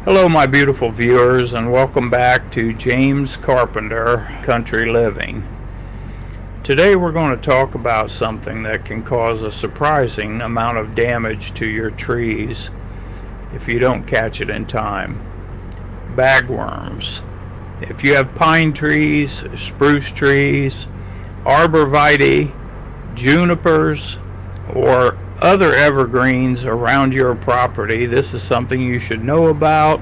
Hello my beautiful viewers, and welcome back to James Carpenter Country Living. Today we're going to talk about something that can cause a surprising amount of damage to your trees if you don't catch it in time. Bagworms. If you have pine trees, spruce trees, arborvitae, junipers, or other evergreens around your property, this is something you should know about.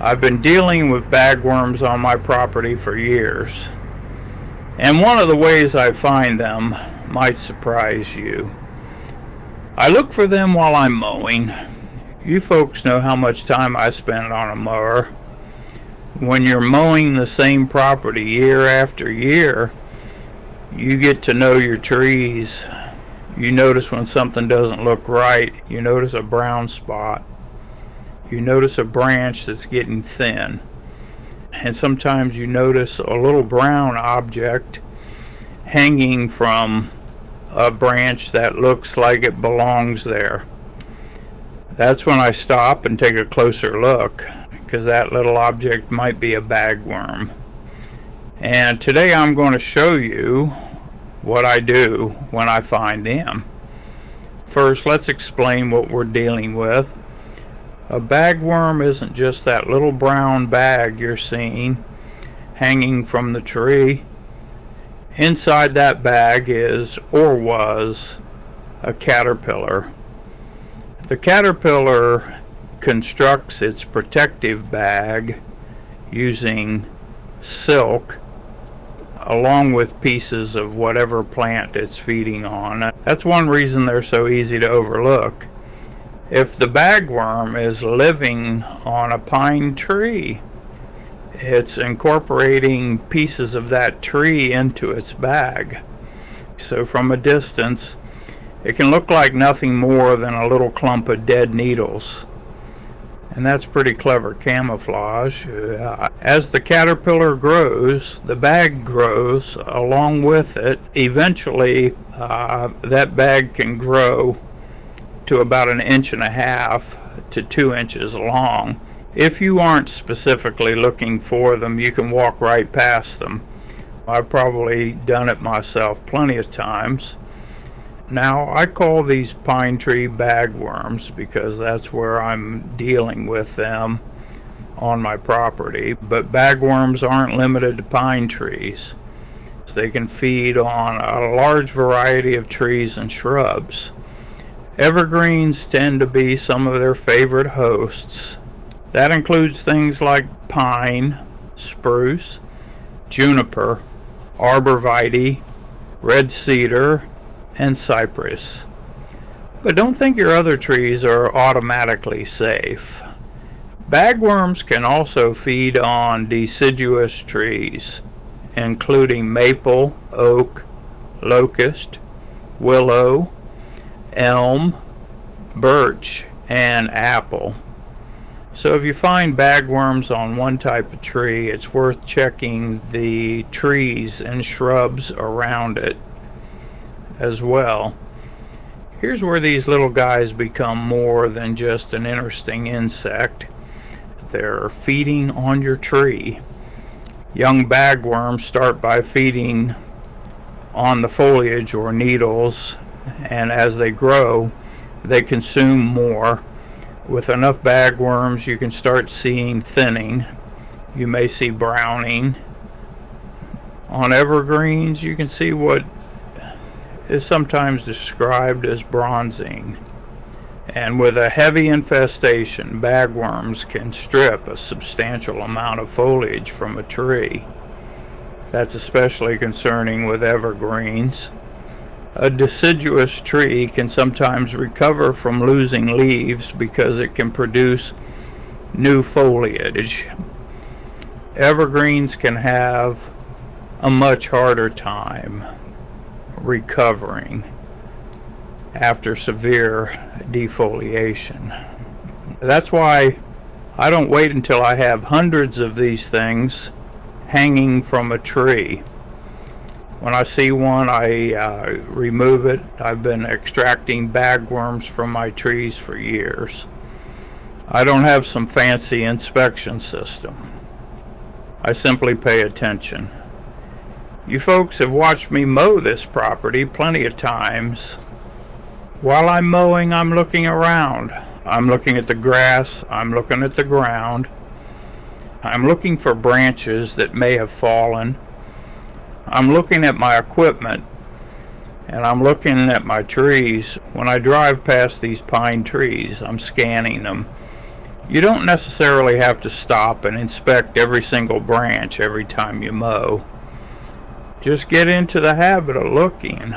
I've been dealing with bagworms on my property for years, and one of the ways I find them might surprise you. I look for them while I'm mowing. You folks know how much time I spend on a mower. When you're mowing the same property year after year, you get to know your trees. You notice when something doesn't look right. You notice a brown spot. You notice a branch that's getting thin. And sometimes you notice a little brown object hanging from a branch that looks like it belongs there. That's when I stop and take a closer look, because that little object might be a bagworm. And today I'm going to show you what I do when I find them. First, let's explain what we're dealing with. A bagworm isn't just that little brown bag you're seeing hanging from the tree. Inside that bag is, or was, a caterpillar. The caterpillar constructs its protective bag using silk along with pieces of whatever plant it's feeding on. That's one reason they're so easy to overlook. If the bagworm is living on a pine tree, it's incorporating pieces of that tree into its bag. So from a distance, it can look like nothing more than a little clump of dead needles. And that's pretty clever camouflage. As the caterpillar grows, the bag grows along with it. Eventually, that bag can grow to about 1.5 inches to 2 inches long. If you aren't specifically looking for them, you can walk right past them. I've probably done it myself plenty of times. Now, I call these pine tree bagworms because that's where I'm dealing with them on my property. But bagworms aren't limited to pine trees. They can feed on a large variety of trees and shrubs. Evergreens tend to be some of their favorite hosts. That includes things like pine, spruce, juniper, arborvitae, red cedar, and cypress. But don't think your other trees are automatically safe. Bagworms can also feed on deciduous trees, including maple, oak, locust, willow, elm, birch, and apple. So if you find bagworms on one type of tree, it's worth checking the trees and shrubs around it as well. Here's where these little guys become more than just an interesting insect. They're feeding on your tree. Young bagworms start by feeding on the foliage or needles, and as they grow, they consume more. With enough bagworms, you can start seeing thinning. You may see browning. On evergreens, you can see what is sometimes described as bronzing. And with a heavy infestation, bagworms can strip a substantial amount of foliage from a tree. That's especially concerning with evergreens. A deciduous tree can sometimes recover from losing leaves because it can produce new foliage. Evergreens can have a much harder time recovering after severe defoliation. That's why I don't wait until I have hundreds of these things hanging from a tree. When I see one, I remove it. I've been extracting bagworms from my trees for years. I don't have some fancy inspection system. I simply pay attention. You folks have watched me mow this property plenty of times. While I'm mowing, I'm looking around. I'm looking at the grass. I'm looking at the ground. I'm looking for branches that may have fallen. I'm looking at my equipment, and I'm looking at my trees. When I drive past these pine trees, I'm scanning them. You don't necessarily have to stop and inspect every single branch every time you mow. Just get into the habit of looking.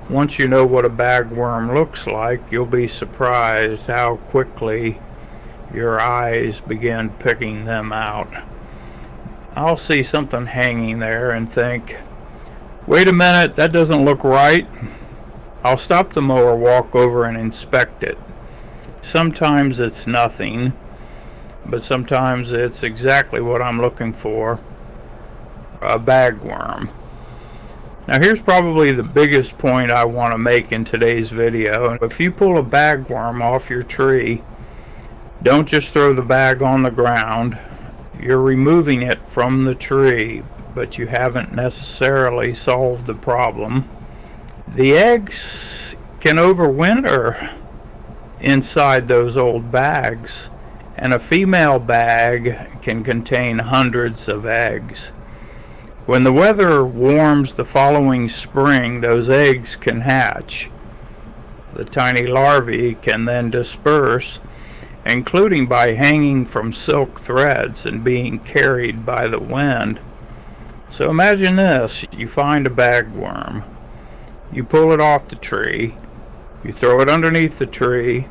Once you know what a bagworm looks like, you'll be surprised how quickly your eyes begin picking them out. I'll see something hanging there and think, wait a minute, that doesn't look right. I'll stop the mower, walk over and inspect it. Sometimes it's nothing, but sometimes it's exactly what I'm looking for, a bagworm. Now here's probably the biggest point I want to make in today's video. If you pull a bagworm off your tree, don't just throw the bag on the ground. You're removing it from the tree, but you haven't necessarily solved the problem. The eggs can overwinter inside those old bags, and a female bag can contain hundreds of eggs. When the weather warms the following spring, those eggs can hatch. The tiny larvae can then disperse, including by hanging from silk threads and being carried by the wind. So imagine this, you find a bagworm, you pull it off the tree, you throw it underneath the tree,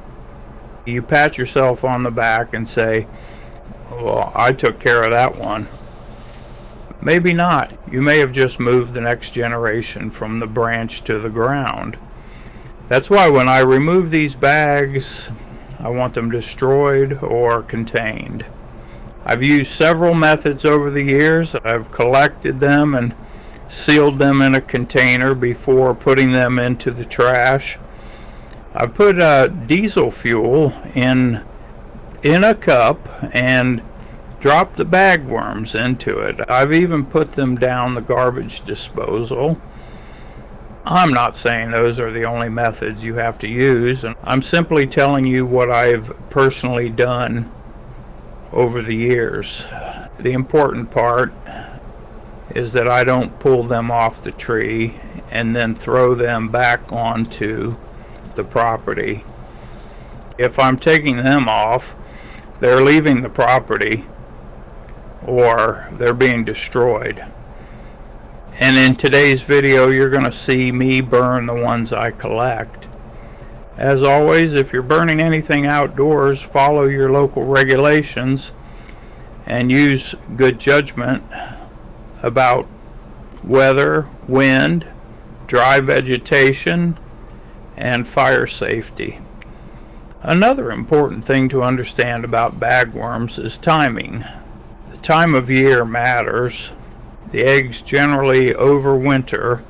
you pat yourself on the back and say, well, I took care of that one. Maybe not. You may have just moved the next generation from the branch to the ground. That's why when I remove these bags, I want them destroyed or contained. I've used several methods over the years. I've collected them and sealed them in a container before putting them into the trash. I put diesel fuel in a cup and dropped the bagworms into it. I've even put them down the garbage disposal. I'm not saying those are the only methods you have to use, and I'm simply telling you what I've personally done over the years. The important part is that I don't pull them off the tree and then throw them back onto the property. If I'm taking them off, they're leaving the property or they're being destroyed. And in today's video, you're going to see me burn the ones I collect. As always, if you're burning anything outdoors, follow your local regulations and use good judgment about weather, wind, dry vegetation, and fire safety. Another important thing to understand about bagworms is timing. The time of year matters. The eggs generally overwinter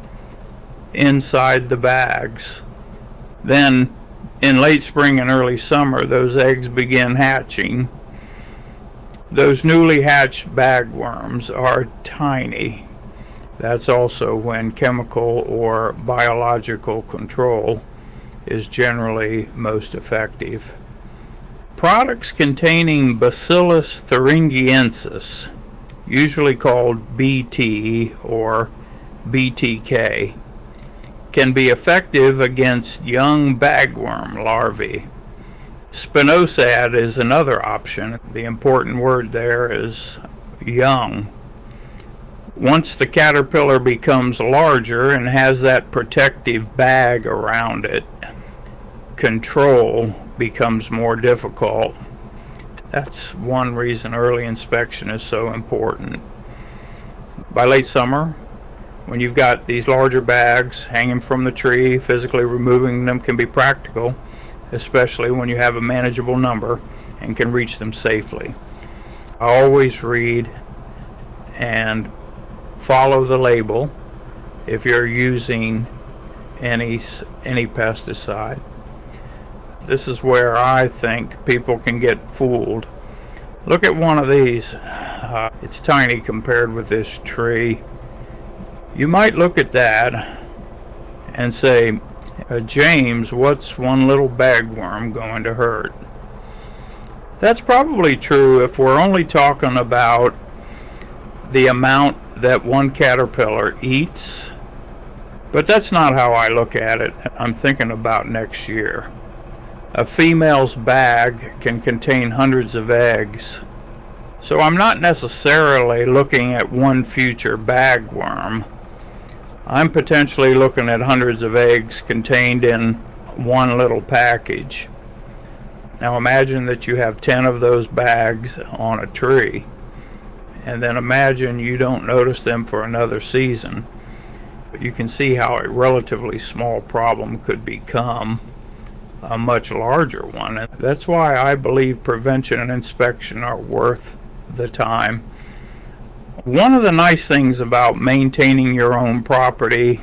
inside the bags. Then, in late spring and early summer, those eggs begin hatching. Those newly hatched bagworms are tiny. That's also when chemical or biological control is generally most effective. Products containing Bacillus thuringiensis, usually called BT or BTK, can be effective against young bagworm larvae. Spinosad is another option. The important word there is young. Once the caterpillar becomes larger and has that protective bag around it, control becomes more difficult. That's one reason early inspection is so important. By late summer, when you've got these larger bags hanging from the tree, physically removing them can be practical, especially when you have a manageable number and can reach them safely. I always read and follow the label if you're using any pesticide. This is where I think people can get fooled. Look at one of these. It's tiny compared with this tree. You might look at that and say, James, what's one little bagworm going to hurt? That's probably true if we're only talking about the amount that one caterpillar eats, but that's not how I look at it. I'm thinking about next year. A female's bag can contain hundreds of eggs, so I'm not necessarily looking at one future bagworm. I'm potentially looking at hundreds of eggs contained in one little package. Now imagine that you have 10 of those bags on a tree, and then imagine you don't notice them for another season. But you can see how a relatively small problem could become a much larger one. And that's why I believe prevention and inspection are worth the time. One of the nice things about maintaining your own property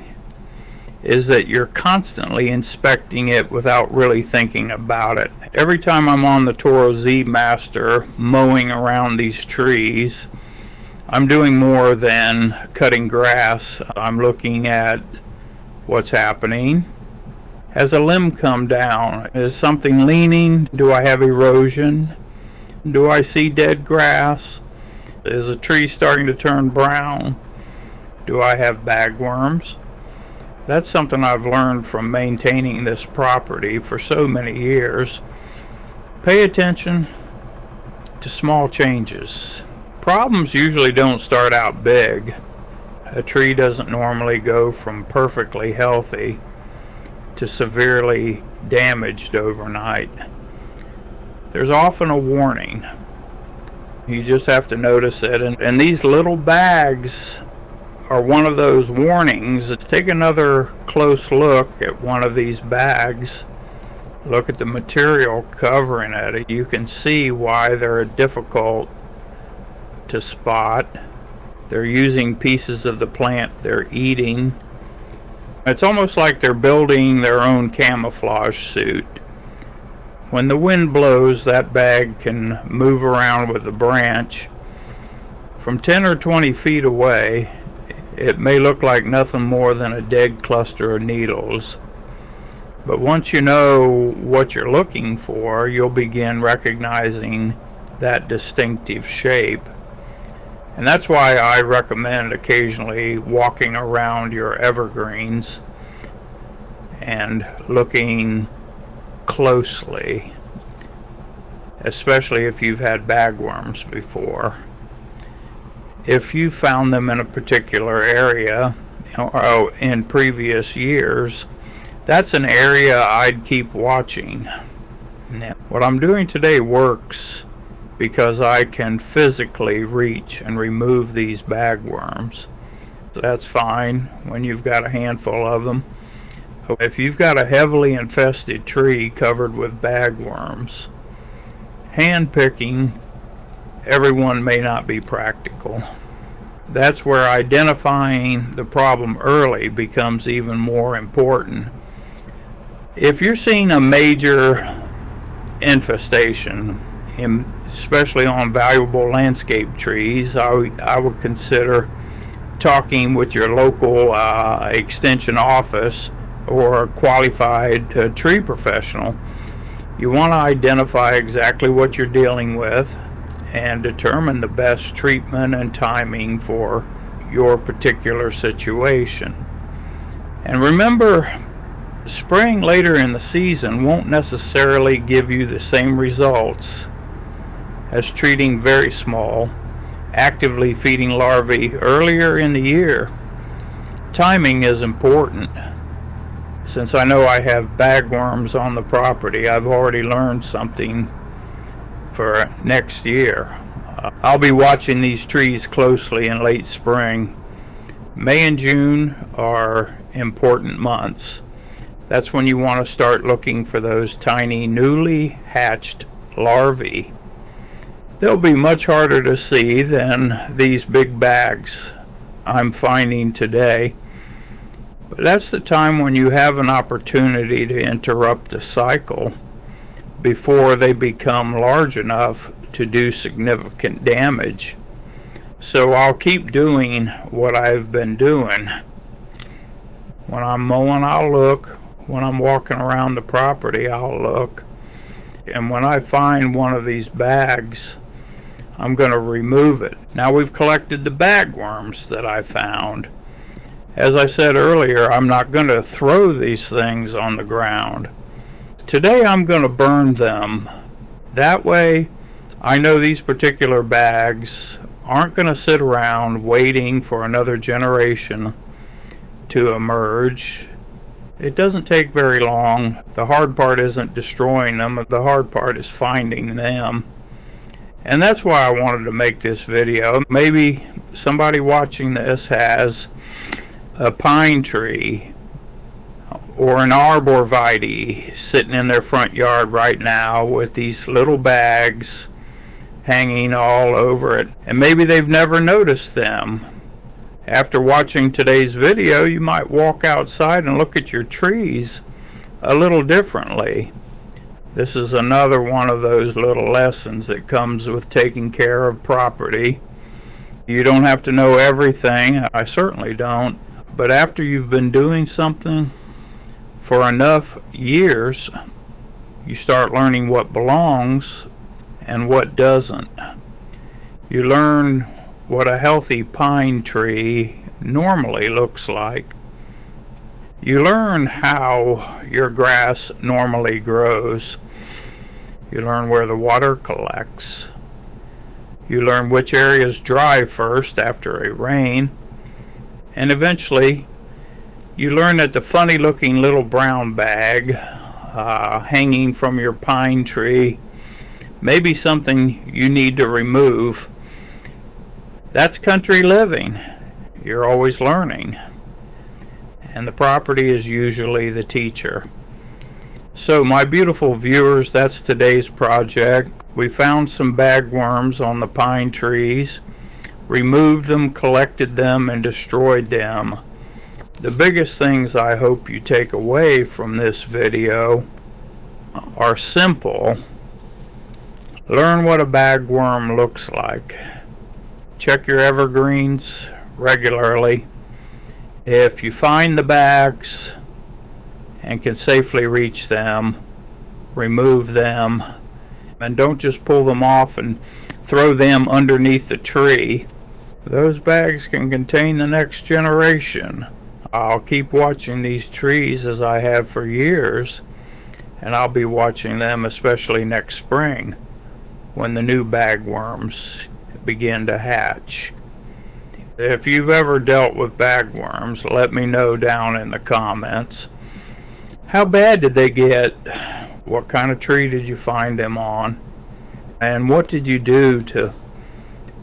is that you're constantly inspecting it without really thinking about it. Every time I'm on the Toro Z Master mowing around these trees, I'm doing more than cutting grass. I'm looking at what's happening. Has a limb come down? Is something leaning? Do I have erosion? Do I see dead grass? Is a tree starting to turn brown? Do I have bagworms? That's something I've learned from maintaining this property for so many years. Pay attention to small changes. Problems usually don't start out big. A tree doesn't normally go from perfectly healthy to severely damaged overnight. There's often a warning. You just have to notice it, and these little bags are one of those warnings. Take another close look at one of these bags. Look at the material covering it. You can see why they're difficult to spot. They're using pieces of the plant they're eating. It's almost like they're building their own camouflage suit. When the wind blows, that bag can move around with the branch. From 10 or 20 feet away, it may look like nothing more than a dead cluster of needles. But once you know what you're looking for, you'll begin recognizing that distinctive shape. And that's why I recommend occasionally walking around your evergreens and looking closely, especially if you've had bagworms before. If you found them in a particular area, or in previous years, that's an area I'd keep watching. Now, what I'm doing today works because I can physically reach and remove these bagworms. So that's fine when you've got a handful of them. If you've got a heavily infested tree covered with bagworms, hand picking everyone may not be practical. That's where identifying the problem early becomes even more important. If you're seeing a major infestation, especially on valuable landscape trees, I would consider talking with your local extension office or a qualified tree professional. You want to identify exactly what you're dealing with and determine the best treatment and timing for your particular situation. And remember, spraying later in the season won't necessarily give you the same results as treating very small, actively feeding larvae earlier in the year. Timing is important. Since I know I have bagworms on the property, I've already learned something for next year. I'll be watching these trees closely in late spring. May and June are important months. That's when you want to start looking for those tiny newly hatched larvae. They'll be much harder to see than these big bags I'm finding today. But that's the time when you have an opportunity to interrupt the cycle before they become large enough to do significant damage. So I'll keep doing what I've been doing. When I'm mowing, I'll look. When I'm walking around the property, I'll look. And when I find one of these bags, I'm going to remove it. Now we've collected the bagworms that I found. As I said earlier, I'm not going to throw these things on the ground. Today I'm going to burn them. That way I know these particular bags aren't going to sit around waiting for another generation to emerge. It doesn't take very long. The hard part isn't destroying them. The hard part is finding them. And that's why I wanted to make this video. Maybe somebody watching this has a pine tree or an arborvitae sitting in their front yard right now with these little bags hanging all over it. And maybe they've never noticed them. After watching today's video, you might walk outside and look at your trees a little differently. This is another one of those little lessons that comes with taking care of property. You don't have to know everything. I certainly don't. But after you've been doing something for enough years, you start learning what belongs and what doesn't. You learn what a healthy pine tree normally looks like. You learn how your grass normally grows. You learn where the water collects. You learn which areas dry first after a rain. And eventually, you learn that the funny looking little brown bag hanging from your pine tree may be something you need to remove. That's country living. You're always learning. And the property is usually the teacher. So my beautiful viewers, that's today's project. We found some bagworms on the pine trees, removed them, collected them, and destroyed them. The biggest things I hope you take away from this video are simple. Learn what a bagworm looks like. Check your evergreens regularly. If you find the bags and can safely reach them, remove them. And don't just pull them off and throw them underneath the tree. Those bags can contain the next generation. I'll keep watching these trees as I have for years, and I'll be watching them especially next spring when the new bagworms begin to hatch. If you've ever dealt with bagworms, let me know down in the comments. How bad did they get? What kind of tree did you find them on? And what did you do to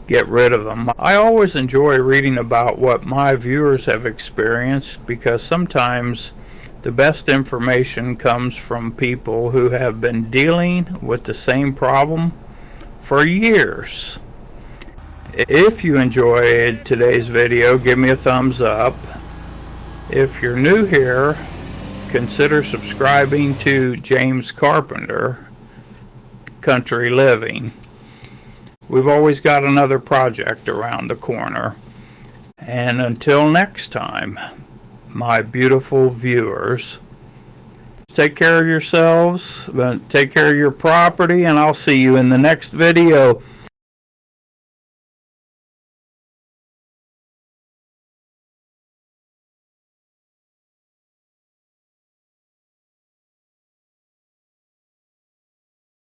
get rid of them? I always enjoy reading about what my viewers have experienced, because sometimes the best information comes from people who have been dealing with the same problem for years. If you enjoyed today's video, give me a thumbs up. If you're new here, consider subscribing to James Carpenter, Country Living. We've always got another project around the corner. And until next time, my beautiful viewers, take care of yourselves, take care of your property, and I'll see you in the next video.